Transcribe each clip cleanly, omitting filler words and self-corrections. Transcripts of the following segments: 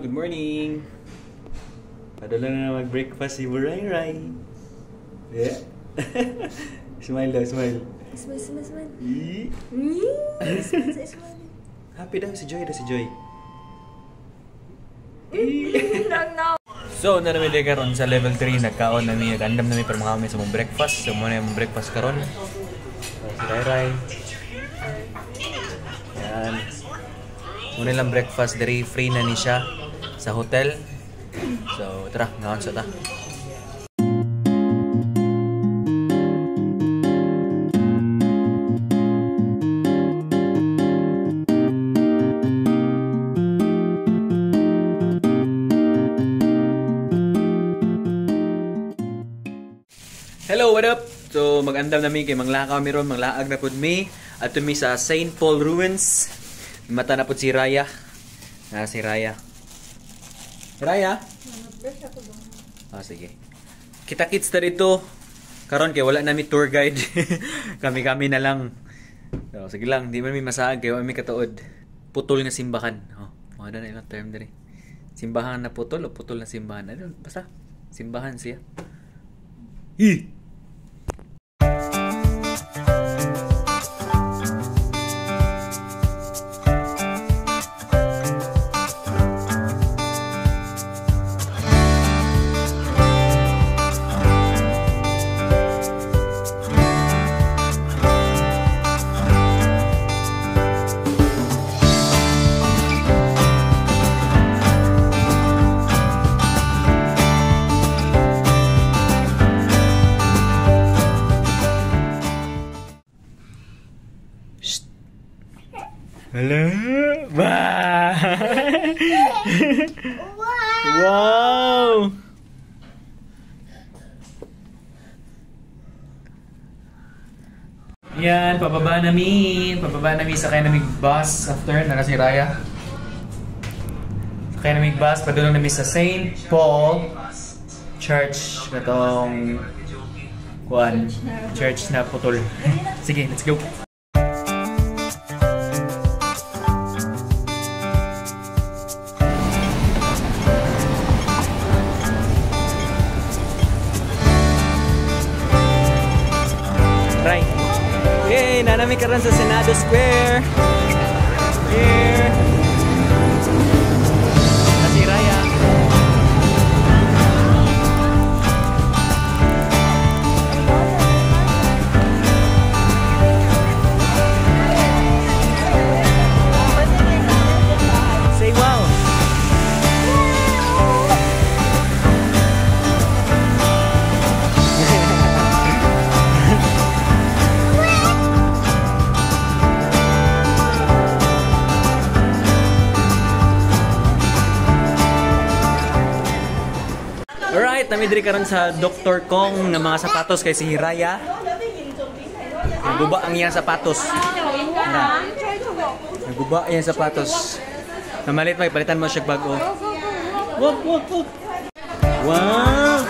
good morning. Padala na mag-breakfast si Ray Ray. Yeah. Smile daw, smile. Smile. Smile. Happy daw si Joy, So, na namin din karon sa level 3, nagkaon namin, nag-andam namin para mga kami sa mong breakfast. So, muna yung breakfast karon. Si Ray Ray. Yan. Muna lang breakfast, dari free na ni siya sa hotel. So, tara, ngaon sa ta. Hello, what up? So, mag-andam namin kay manglakaw mi ron, manglaag na pud mi. At mi sa St. Paul Ruins. Mata na pud si Raya. Si Raya. Raya? Sige. Kita-kits na dito. Karon kay wala nami tour guide. Kami-kami na lang. So, sige lang, di man mi masaag kay wala mi katuod. Putol nga simbahan. Mga na ilang term diri. Simbahan na putol o putol na simbahan? Basta, simbahan siya. Hello? Wow! Wow! Yan, pababa namin. Sakay namin bus after na si Raya. Sakay namin bus, padulong namin sa St. Paul Church. Katong church na putol. Sige, let's go. Right. Yay! Nanami ka rin sa Senado Square. Here. Si Raya. Say wow. Alright, namidri karon sa Dr. Kong ng mga sapatos kay si Raya. Naguba ang iyang sapatos. Naguba iyang sapatos. Namalit may palitan mo siya bago. Wop. Wow!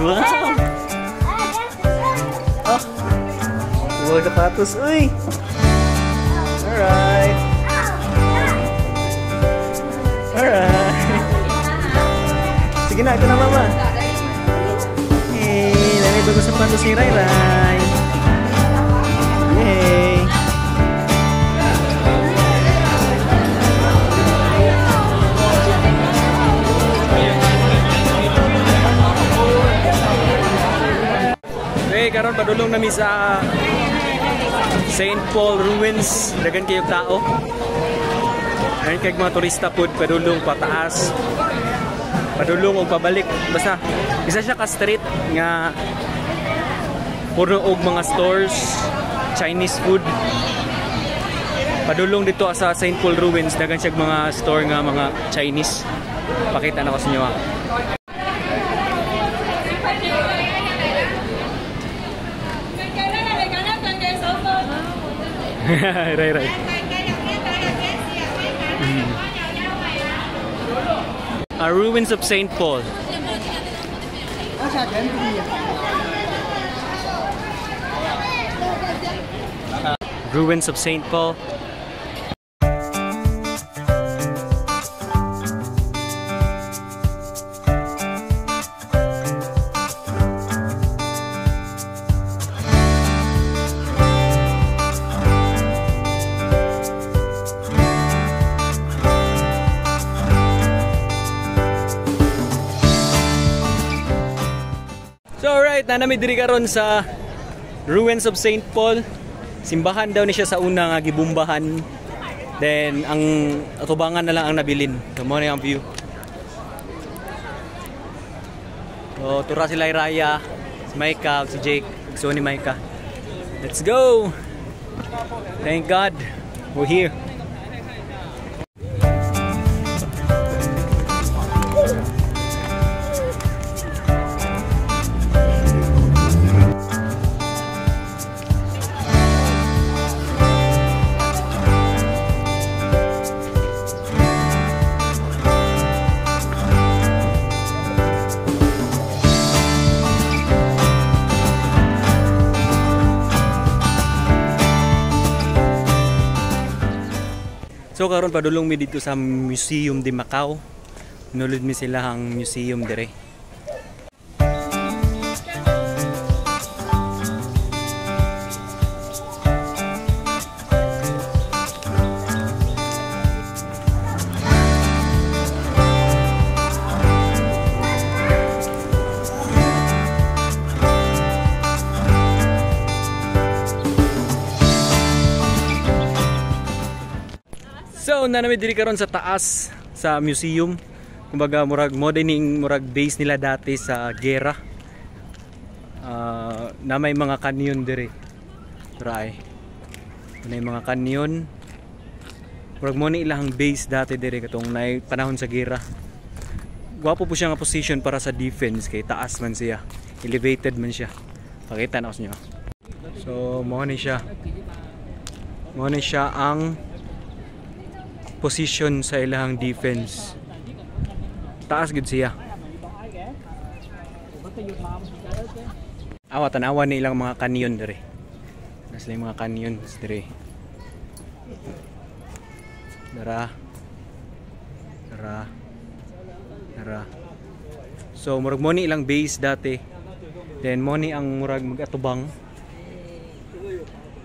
Wow! Oh! Wow, sapatos. Uy! Alright! Alright. Sige na, ito na mama. Hey, lamig bago sa patos ni Ray Ray. Yay. Hey, karon padulong nami sa St. Paul Ruins. Dagan kayong tao. Ayun kay mga turista pod padulong pataas. Padulong og pabalik. Basta isa siya ka street nga puro og mga stores, Chinese food. Padulong dito sa St. Paul Ruins, dagan siya mga store nga mga Chinese. Pakita na ko sa inyo ha. Right. Ruins of St. Paul. Ruins of St. Paul. Alright, na namin diri karon sa Ruins of St. Paul. Simbahan daw ni siya sa una nga gibumbahan. Then ang atubangan na lang ang nabilin. So mo na ang view. So tura sila Raya, si Micah, si Jake, so ni Micah. Let's go. Thank God we're here. So karon padulong mi dito sa Museum de Macau. Nulod mi sila ang museum dire. So na namin diri karon sa taas sa museum. Kumbaga murag modeling murag base nila dati sa gera. Na may mga canyon dire. Try. May mga canyon. Murag mo ni ilang base dati dire katong nay panahon sa gera. Gwapo po siya nga position para sa defense kay taas man siya. Elevated man siya. Pakita na ko sa inyo. So mo ni siya. Mo ni siya ang position sa ilang defense. Taas gud siya. Tanawan ni ilang mga canyon dire. Nasa mga canyons dire. Dara. So murag mo ni ilang base dati. Then mo ni ang murag magatubang.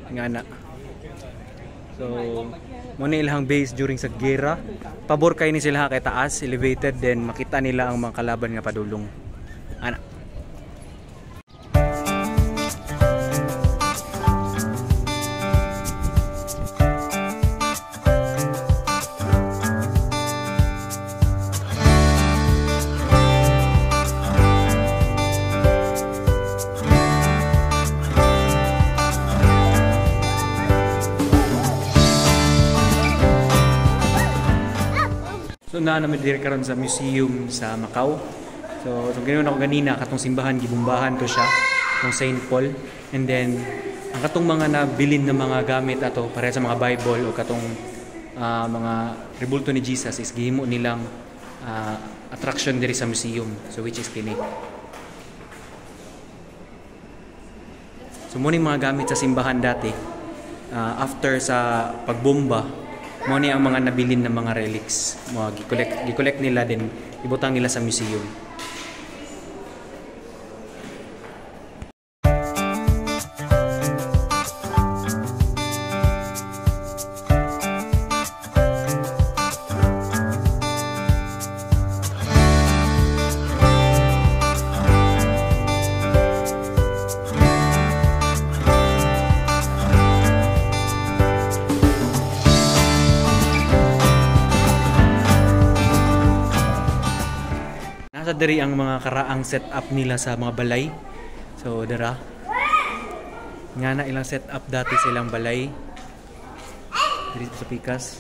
Ngana. So mo ni ilang base during sa gera. Pabor kay ni sila kay taas, elevated, then makita nila ang mga kalaban nga padulong. Ana. So na namin dire karon sa museum sa Macau. So ganoon ako ganina katong simbahan gibumbahan to siya, tong St. Paul. And then ang katong mga nabilin na mga gamit ato para sa mga Bible o katong mga rebulto ni Jesus is gihimo nilang attraction diri sa museum. So which is kini. So mo ni mga gamit sa simbahan dati after sa pagbomba. Mo ni ang mga nabilin na mga relics. Gi-collect nila din, ibutang nila sa museum. Nasa diri ang mga karaang setup nila sa mga balay. So dara. Nga na ilang setup dati sa ilang balay. Dito sa Pikas.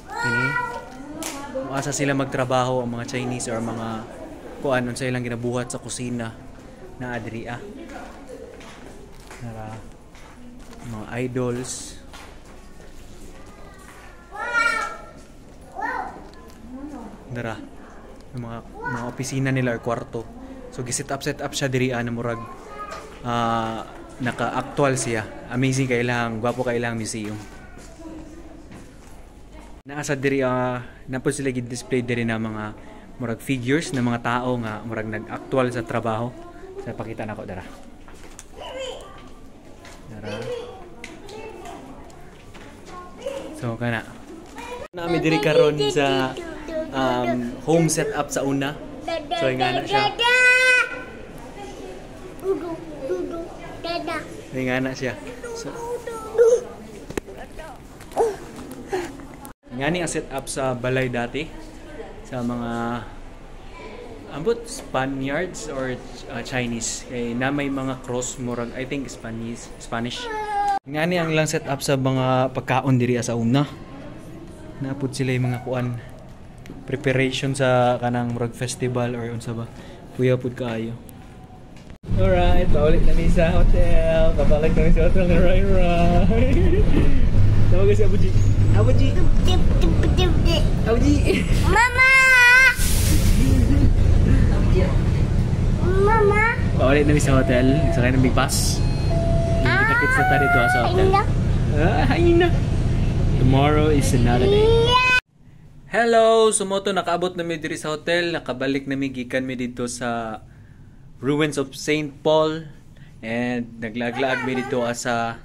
Kini. Muasa sila magtrabaho ang mga Chinese or mga kuan sa ilang ginabuhat sa kusina na adria. Dara. Mga idols. Dara. Mga opisina nila or kwarto. So gi-set up siya diri na murag naka-actual siya. Amazing kay ilang, gwapo kay ilang museum. Naasa diri napod sila gi-display diri na mga murag figures na mga tao nga murag nag-actual sa trabaho. Sa pakita nako dara. So kana. Nami diri karon sa home setup sa una. So nga na siya. May nga na siya. So, nga ni ang set up sa balay dati sa mga ambot Spaniards or Chinese kay na may mga cross murag I think Spanish. Nga ni ang lang set up sa mga pagkaon diri sa una. Napud sila yung mga kuan preparation sa kanang murag festival or unsa ba. Kuya pud kaayo. Alright, balik na mi sa hotel. Babalik na mi sa hotel ng Rai. Tawag si Abuji. Abuji. Abuji. Mama! Mama! Balik na mi sa hotel. Sakay ng big bus. Kita-kits na tayo dito sa hotel. Haina. Tomorrow is another day. Hello! Sumoto, nakaabot na mi diri sa hotel. Nakabalik na mi, gikan mi dito sa ruins of St. Paul. And naglaglaag mi dito sa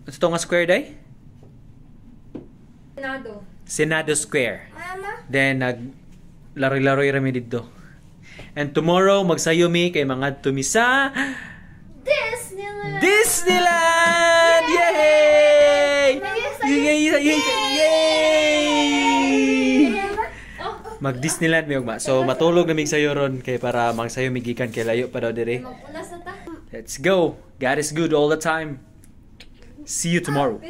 ito nga square day? Senado Square. Mama? Then naglaroy-laroy rami dito. And tomorrow magsayo mi kay mga tumisa Disneyland! Disneyland! Yay! Yay! Mag-Disneyland mi ugma. So matulog na mig sayo ron kay para magsayo migikan kay layo pa daw dire. Let's go. God is good all the time. See you tomorrow.